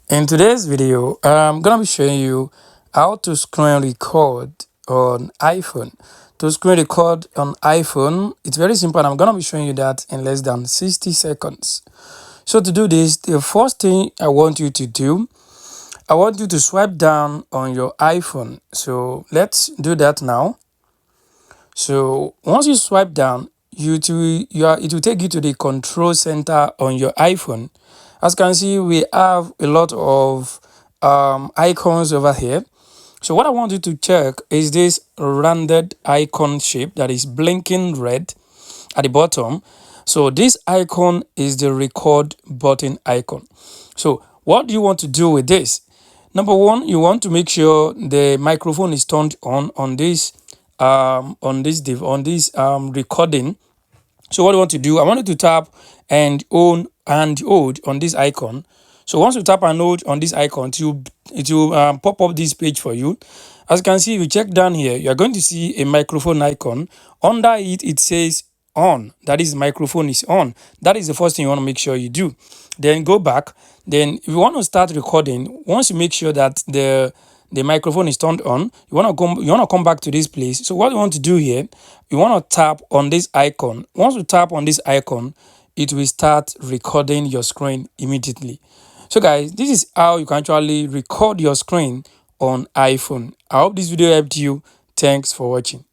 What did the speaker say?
In today's video, I'm gonna be showing you how to screen record on iPhone. To screen record on iPhone, it's very simple, and I'm gonna be showing you that in less than 60 seconds. So to do this, the first thing I want you to do, I want you to swipe down on your iPhone. So let's do that now. So once you swipe down, it will take you to the control center on your iPhone. As you can see, we have a lot of icons over here. So what I want you to check is this rounded icon shape that is blinking red at the bottom. So this icon is the record button icon. So what do you want to do with this? Number one, you want to make sure the microphone is turned on this recording. So what I want to do, I want you to tap and hold on this icon. So once you tap and hold on this icon, it will pop up this page for you. As you can see, if you check down here, you are going to see a microphone icon. Under it, it says on. That is, microphone is on. That is the first thing you want to make sure you do. Then go back. Then if you want to start recording, once you make sure that the microphone is turned on, you want to come back to this place. So what you want to do here, you want to tap on this icon. Once you tap on this icon, it will start recording your screen immediately. So guys, this is how you can actually record your screen on iPhone. I hope this video helped you. Thanks for watching.